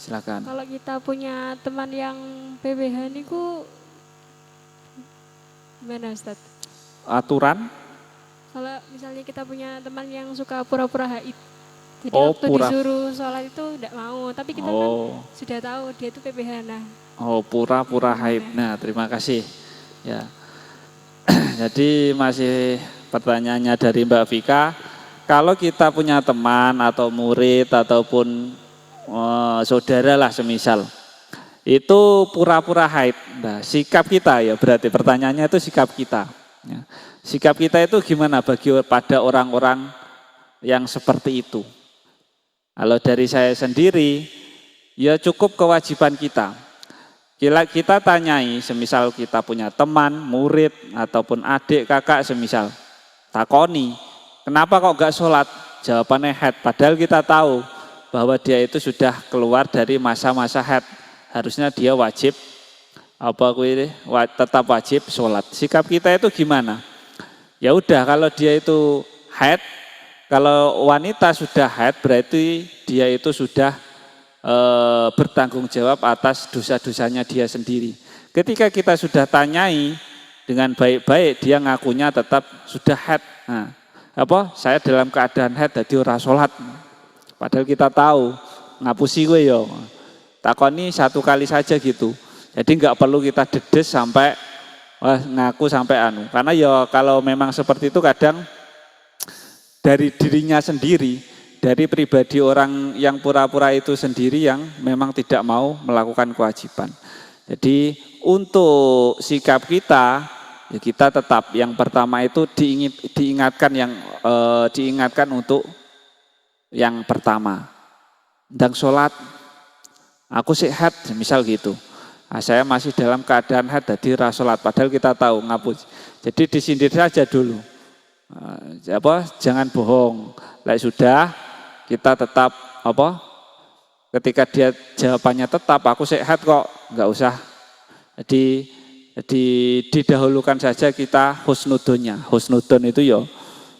silakan. Kalau kita punya teman yang PPH niku gimana Ustaz? Aturan? Kalau misalnya kita punya teman yang suka pura-pura haid. Jadi Oh, waktu disuruh sholat itu tidak mau, tapi kita kan sudah tahu dia itu PPH. Nah. Oh, pura-pura haid. Nah, terima kasih. Ya. Jadi masih pertanyaannya dari Mbak Vika, kalau kita punya teman atau murid ataupun saudara lah semisal, itu pura-pura haid. Nah, sikap kita ya berarti pertanyaannya itu sikap kita. Ya. Sikap kita itu gimana pada orang-orang yang seperti itu? Kalau dari saya sendiri, ya cukup kewajiban kita. Kita tanyai, semisal kita punya teman, murid, ataupun adik, kakak semisal. Takoni, kenapa kok gak sholat? Jawabannya haid. Padahal kita tahu bahwa dia itu sudah keluar dari masa-masa haid. Harusnya dia wajib, tetap wajib sholat. Sikap kita itu gimana? Ya udah, kalau dia itu haid, kalau wanita sudah haid berarti dia itu sudah bertanggung jawab atas dosa-dosanya dia sendiri. Ketika kita sudah tanyai dengan baik-baik, dia ngakunya tetap sudah haid. Nah, saya dalam keadaan haid jadi ora sholat. Padahal kita tahu ngapusi gue yo. Takoni satu kali saja gitu. Jadi nggak perlu kita dedes sampai ngaku sampai anu. Karena ya kalau memang seperti itu kadang dari dirinya sendiri, dari pribadi orang yang pura-pura itu sendiri yang memang tidak mau melakukan kewajiban. Jadi untuk sikap kita, ya kita tetap yang pertama itu diingatkan untuk yang pertama. Dan sholat, aku sehat, misal gitu. Nah, saya masih dalam keadaan haid jadi ra sholat, padahal kita tahu ngapus. Jadi disindir saja dulu. Jangan bohong. Sudah kita tetap ketika dia jawabannya tetap aku sehat kok, nggak usah. Jadi didahulukan saja kita husnudonnya. Husnudon itu yo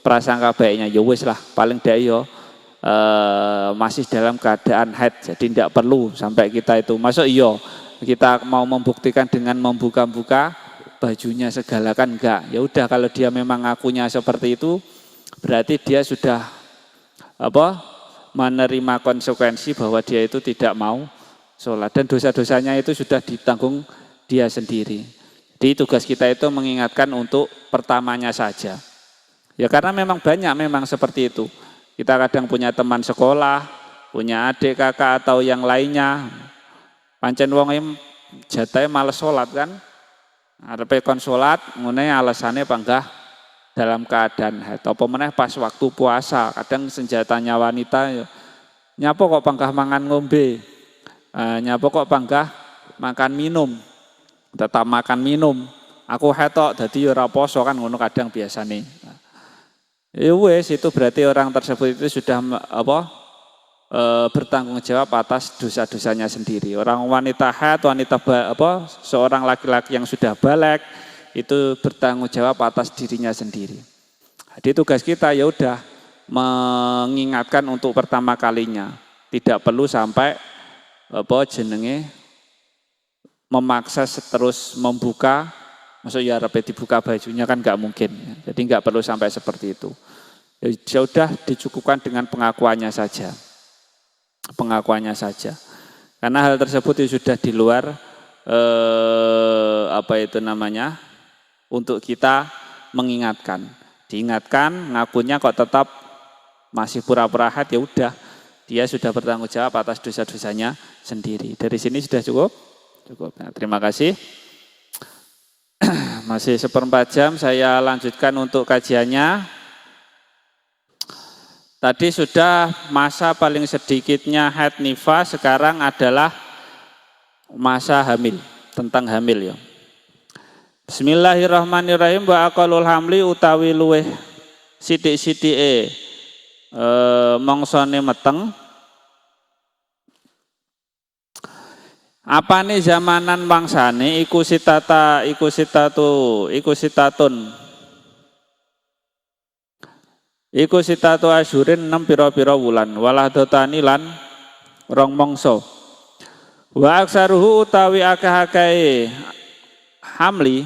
prasangka baiknya, yo wis lah paling dak yo masih dalam keadaan haid, jadi tidak perlu sampai kita itu masuk kita mau membuktikan dengan membuka-buka bajunya segala kan enggak. Ya udah kalau dia memang ngakunya seperti itu berarti dia sudah menerima konsekuensi bahwa dia itu tidak mau sholat dan dosa-dosanya itu sudah ditanggung dia sendiri. Jadi tugas kita itu mengingatkan untuk pertamanya saja. Ya karena memang banyak memang seperti itu. Kita kadang punya teman sekolah, punya adik kakak atau yang lainnya. Pancen wong jatahe males sholat kan. Arepe kon salat ngene alasane panggah dalam keadaan haid. Apa meneh pas waktu puasa, kadang senjatanya wanita nyapa kok panggah mangan ngombe. Nyapa kok panggah makan minum. Tetap makan minum. Aku haid tok dadi ora poso kan ngono kadang biasane. Ya wes itu berarti orang tersebut itu sudah bertanggung jawab atas dosa-dosanya sendiri. Orang wanita haid, seorang laki-laki yang sudah balik itu bertanggung jawab atas dirinya sendiri. Jadi tugas kita ya udah mengingatkan untuk pertama kalinya. Tidak perlu sampai memaksa terus membuka, maksudnya ya dibuka bajunya kan nggak mungkin. Jadi nggak perlu sampai seperti itu. Ya udah dicukupkan dengan pengakuannya saja. Pengakuannya saja, karena hal tersebut sudah di luar untuk kita mengingatkan, diingatkan, ngakunya kok tetap masih pura-pura haid, ya udah dia sudah bertanggung jawab atas dosa-dosanya sendiri. Dari sini sudah cukup. Nah, terima kasih. Masih 1/4 jam, saya lanjutkan untuk kajiannya. Tadi sudah masa paling sedikitnya haid nifas, sekarang adalah masa hamil, tentang hamil ya. Bismillahirrahmanirrahim. Wa aqalul hamli utawi luweh sithik-sithike mongsone meteng. Apane zamanan mangsane iku sitatu asyurin 6 pira-pira wulan, walah dotani lan rong mangsa. Wa aksaruhu utawi akeh-akeh hamli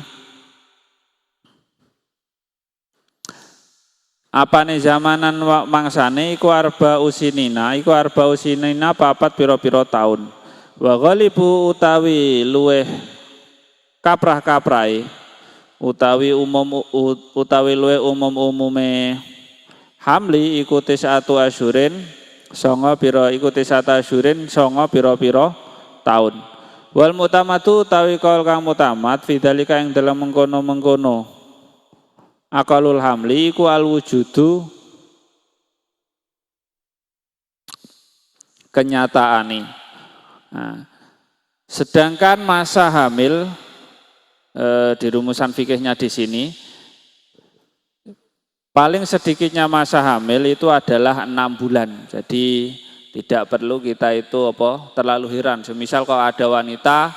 apane zamanan mangsane iku arba usinina papat pira-pira taun. Wa ghalibu utawi luweh kaprah-kaprahe utawi luweh umume hamli iku tisatu asyurin songo pira-pira taun. Wal mutamatu utawi kaul kang mutamat fidzalika ing dalam mengkono-mengkono akalul hamli iku al wujudu kenyataane. Nah, sedangkan masa hamil di rumusan fikihnya di sini paling sedikitnya masa hamil itu adalah 6 bulan. Jadi tidak perlu kita itu terlalu heran. Semisal kalau ada wanita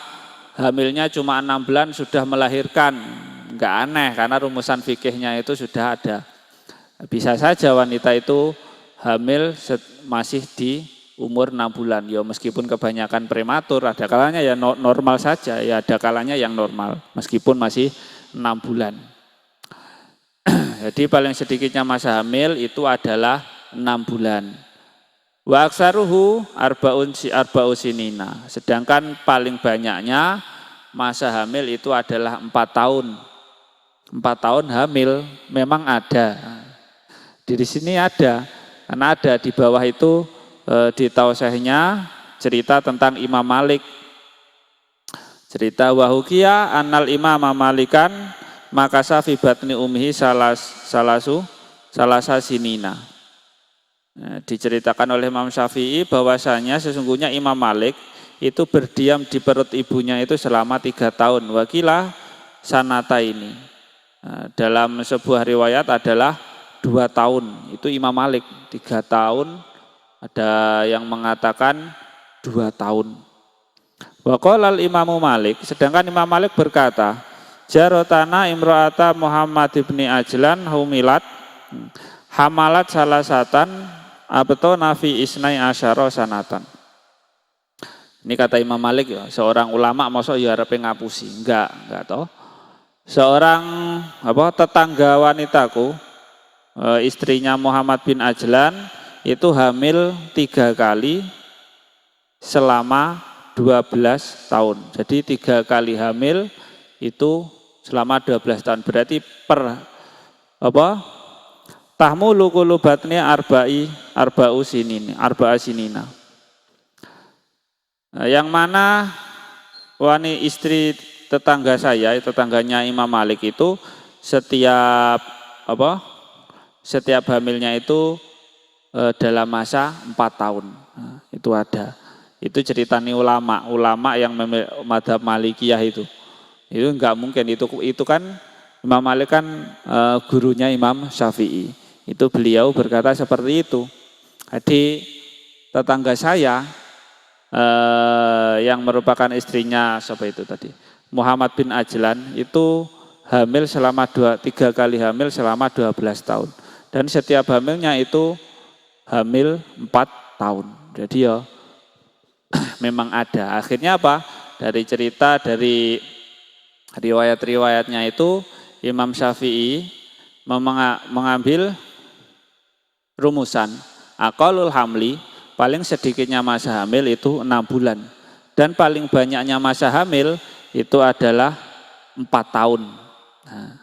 hamilnya cuma 6 bulan sudah melahirkan, enggak aneh karena rumusan fikihnya itu sudah ada. Bisa saja wanita itu hamil masih di umur 6 bulan. Ya meskipun kebanyakan prematur, ada kalanya ya normal saja, ya ada kalanya yang normal meskipun masih 6 bulan. Jadi paling sedikitnya masa hamil itu adalah 6 bulan. Wa aksaruhu arba'u sinina. Sedangkan paling banyaknya masa hamil itu adalah 4 tahun. 4 tahun hamil memang ada. Di sini ada, karena ada di bawah itu di tausihnya cerita tentang Imam Malik. Cerita wahukia annal imam Malikan maka safi batni umhi salasa sinina. Diceritakan oleh Imam Syafi'i bahwasanya sesungguhnya Imam Malik itu berdiam di perut ibunya itu selama 3 tahun. Wakilah sanata ini. Dalam sebuah riwayat adalah 2 tahun. Itu Imam Malik 3 tahun. Ada yang mengatakan 2 tahun. Waqalal Imamu Malik. Sedangkan Imam Malik berkata, Jarotana imro'ata Muhammad ibni Ajlan humilat hamalat salasatan abto nafi isnai asyara sanatan. Ini kata Imam Malik ya, seorang ulama masa ya arepe ngapusi, enggak toh. Seorang tetangga wanitaku, istrinya Muhammad bin Ajlan itu hamil 3 kali selama 12 tahun. Jadi 3 kali hamil itu selama 12 tahun. Berarti tahmulu kulubatnya arba'u sinina. Yang mana istri tetangga saya, tetangganya Imam Malik itu setiap hamilnya itu dalam masa 4 tahun. Nah, itu ada. Itu ceritanya ulama yang madzhab Malikiyah itu. Itu enggak mungkin, itu kan Imam Malik kan gurunya Imam Syafi'i. Itu beliau berkata seperti itu. Jadi tetangga saya yang merupakan istrinya Muhammad bin Ajlan itu hamil selama 3 kali hamil selama 12 tahun. Dan setiap hamilnya itu hamil 4 tahun. Jadi ya memang ada. Akhirnya apa? Dari cerita, dari riwayat-riwayatnya itu Imam Syafi'i mengambil rumusan aqallul hamli, paling sedikitnya masa hamil itu 6 bulan. Dan paling banyaknya masa hamil itu adalah 4 tahun. Nah,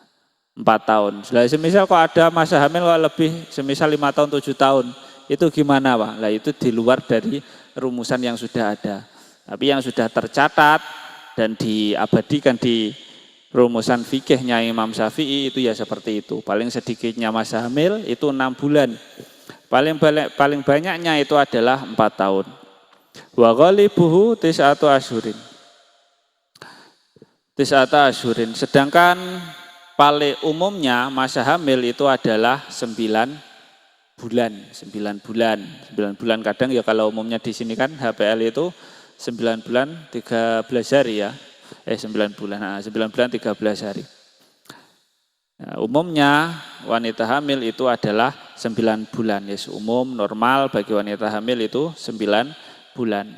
4 tahun. Semisal kok ada masa hamil kok lebih, semisal 5 tahun, 7 tahun. Itu gimana Pak? Nah itu di luar dari rumusan yang sudah ada. Tapi yang sudah tercatat dan diabadikan di rumusan fikihnya Imam Syafi'i itu ya seperti itu. Paling sedikitnya masa hamil itu 6 bulan. Paling banyaknya itu adalah 4 tahun. Wa ghalibuhu tis'atu asyhurin. Sedangkan paling umumnya masa hamil itu adalah 9 bulan. 9 bulan kadang ya kalau umumnya di sini kan HPL itu 9 bulan 13 hari ya. 9 bulan 13 hari. Nah, umumnya wanita hamil itu adalah 9 bulan. Yes, umum normal bagi wanita hamil itu 9 bulan.